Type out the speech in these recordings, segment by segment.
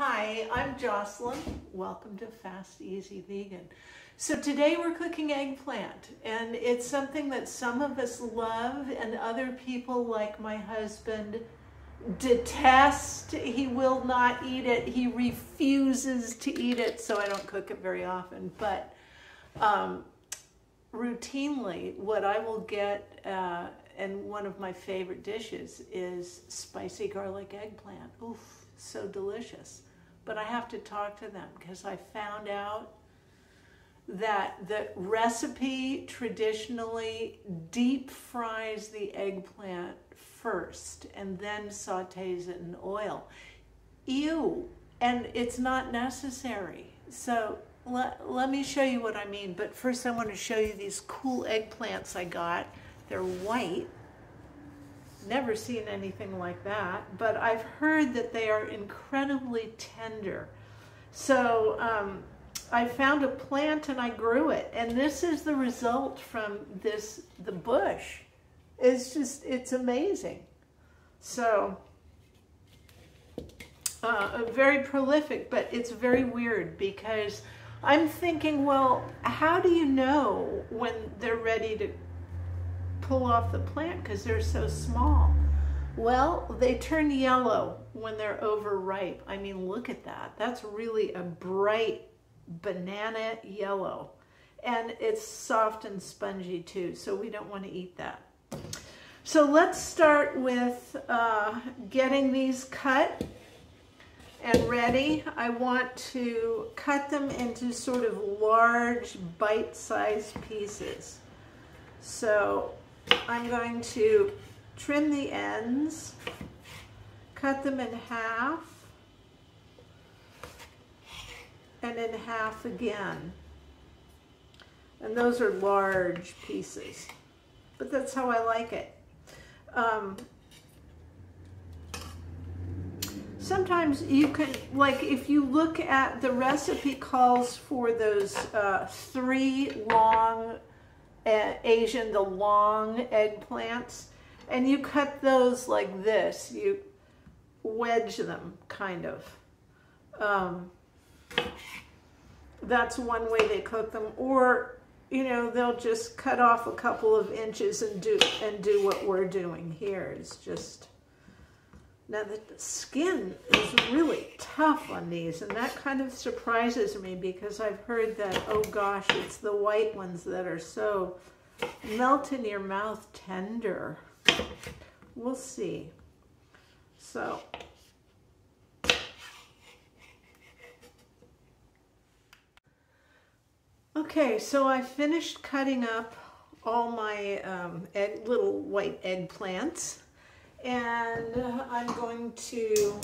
Hi, I'm Jocelyn. Welcome to Fast Easy Vegan. So today we're cooking eggplant, and it's something that some of us love and other people, like my husband, detest. He will not eat it. He refuses to eat it, so I don't cook it very often. But routinely, what I will get, and one of my favorite dishes is spicy garlic eggplant. Oof, so delicious. But I have to talk to them because I found out that the recipe traditionally deep fries the eggplant first and then sautés it in oil. Ew, and it's not necessary. So let me show you what I mean. But first I want to show you these cool eggplants I got. They're white. Never seen anything like that, but I've heard that they are incredibly tender. So I found a plant and I grew it, and this is the result from the bush. It's amazing. So very prolific, but it's very weird because I'm thinking, well, how do you know when they're ready to pull off the plant because they're so small? Well, they turn yellow when they're overripe. I mean, look at that. That's really a bright banana yellow. And it's soft and spongy too, so we don't want to eat that. So let's start with getting these cut and ready. I want to cut them into sort of large bite-sized pieces. So I'm going to trim the ends, cut them in half, and in half again. And those are large pieces, but that's how I like it. Sometimes you can, like if you look at the recipe calls for those 3 long the long eggplants, and you cut those like this. You wedge them, kind of. That's one way they cook them. Or, you know, they'll just cut off a couple of inches and do what we're doing here. It's just, now the skin is really tough on these, and that kind of surprises me because I've heard that, oh gosh, it's the white ones that are so melt in your mouth tender. We'll see. So okay, so I finished cutting up all my little white eggplants, and I'm going to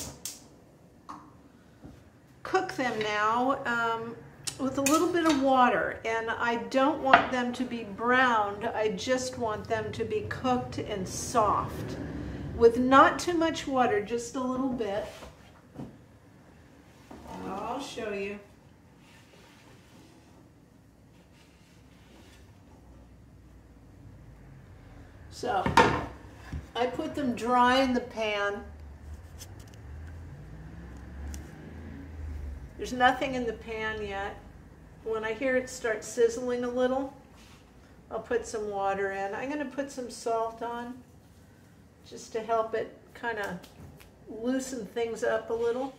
cook them now with a little bit of water. And I don't want them to be browned, I just want them to be cooked and soft with not too much water, just a little bit. And I'll show you. So I put them dry in the pan. There's nothing in the pan yet. When I hear it start sizzling a little, I'll put some water in. I'm going to put some salt on just to help it kind of loosen things up a little.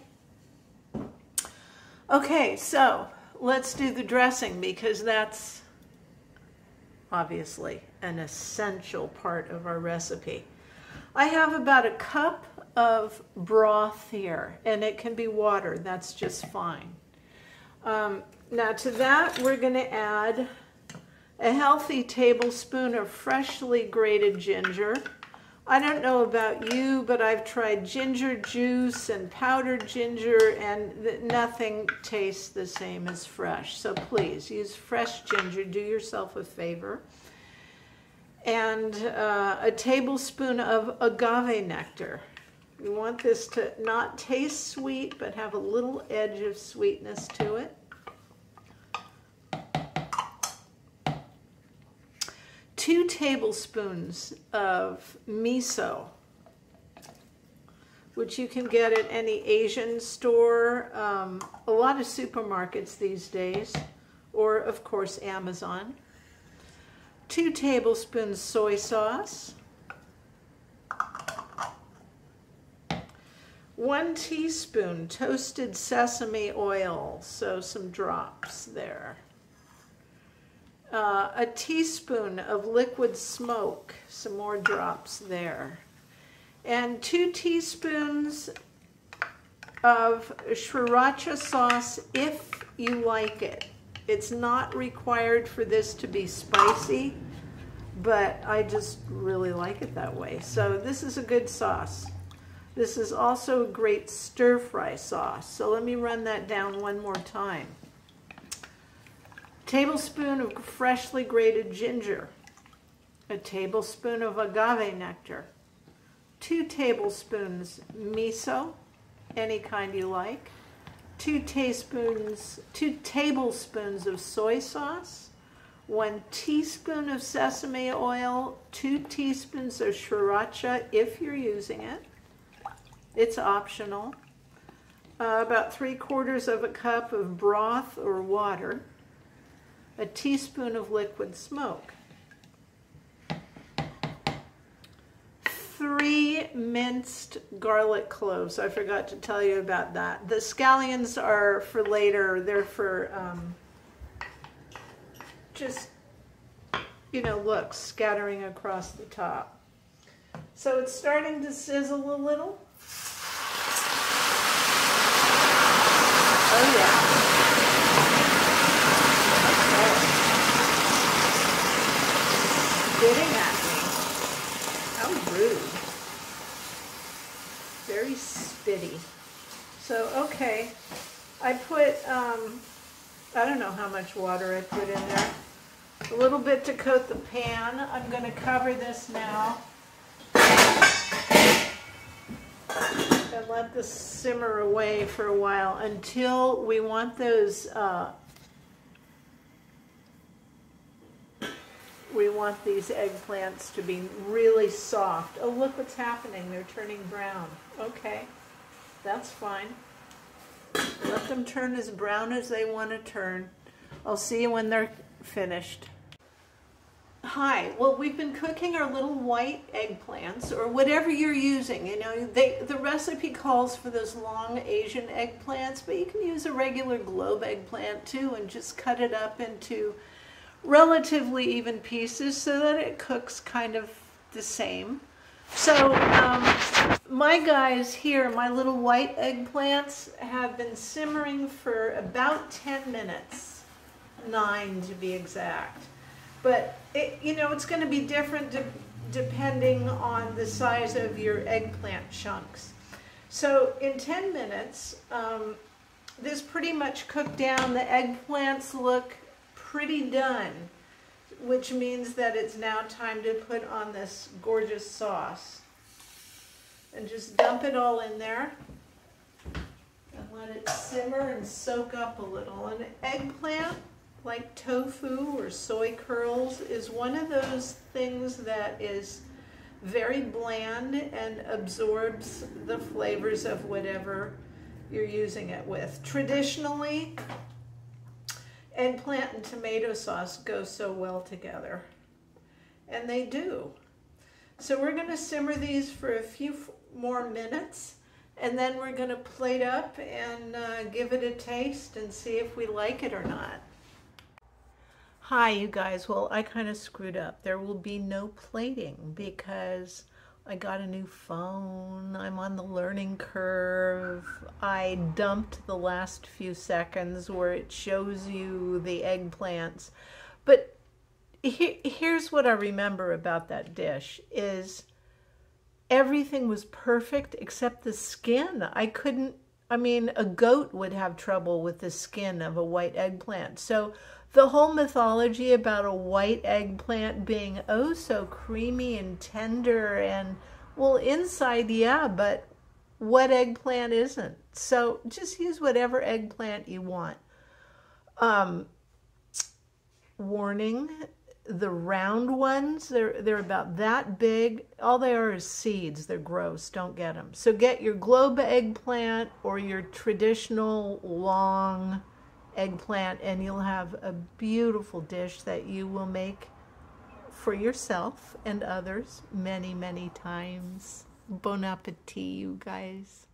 Okay, so let's do the dressing because that's obviously an essential part of our recipe. I have about a cup of broth here, and it can be water, that's just fine. Now to that we're going to add a healthy tablespoon of freshly grated ginger. I don't know about you, but I've tried ginger juice and powdered ginger, and nothing tastes the same as fresh. So please use fresh ginger, do yourself a favor. And a tablespoon of agave nectar. You want this to not taste sweet, but have a little edge of sweetness to it. 2 tablespoons of miso. which you can get at any Asian store, a lot of supermarkets these days, or of course Amazon. 2 tablespoons soy sauce. 1 teaspoon toasted sesame oil, so some drops there. A teaspoon of liquid smoke, some more drops there. And 2 teaspoons of sriracha sauce if you like it. It's not required for this to be spicy, but I just really like it that way. So this is a good sauce. This is also a great stir-fry sauce. So let me run that down one more time. Tablespoon of freshly grated ginger. A tablespoon of agave nectar. 2 tablespoons miso, any kind you like. 2 tablespoons of soy sauce. 1 teaspoon of sesame oil. 2 teaspoons of sriracha if you're using it. It's optional. About 3/4 of a cup of broth or water. A teaspoon of liquid smoke. 3 minced garlic cloves. I forgot to tell you about that. The scallions are for later. They're for just, you know, look, scattering across the top. So it's starting to sizzle a little. Oh yeah. Spitting at me. How rude. Very spitty. So, okay. I put, I don't know how much water I put in there. A little bit to coat the pan. I'm going to cover this now. And let this simmer away for a while until we want those, we want these eggplants to be really soft. Oh, look what's happening. They're turning brown. Okay, that's fine. Let them turn as brown as they want to turn. I'll see you when they're finished. Hi, well, we've been cooking our little white eggplants, or whatever you're using. You know, the recipe calls for those long Asian eggplants, but you can use a regular globe eggplant too and just cut it up into relatively even pieces so that it cooks kind of the same. So my guys here, my little white eggplants, have been simmering for about 10 minutes, 9 to be exact. But you know, it's going to be different depending on the size of your eggplant chunks. So in 10 minutes, this pretty much cooked down. The eggplants look pretty done, which means that it's now time to put on this gorgeous sauce. And just dump it all in there and let it simmer and soak up a little. An eggplant, like tofu or soy curls, is one of those things that is very bland and absorbs the flavors of whatever you're using it with. Traditionally, eggplant and tomato sauce go so well together, and they do. So we're going to simmer these for a few more minutes, and then we're going to plate up and give it a taste and see if we like it or not. Hi, you guys. Well, I kind of screwed up. There will be no plating because I got a new phone. I'm on the learning curve. I dumped the last few seconds where it shows you the eggplants. But here's what I remember about that dish is everything was perfect except the skin. I mean, a goat would have trouble with the skin of a white eggplant. So the whole mythology about a white eggplant being oh so creamy and tender and, well, inside, yeah, but what eggplant isn't? So just use whatever eggplant you want. Warning, the round ones, they're about that big. All they are is seeds. They're gross. Don't get them. So get your globe eggplant or your traditional long eggplant, and you'll have a beautiful dish that you will make for yourself and others many, many times. Bon appetit, you guys.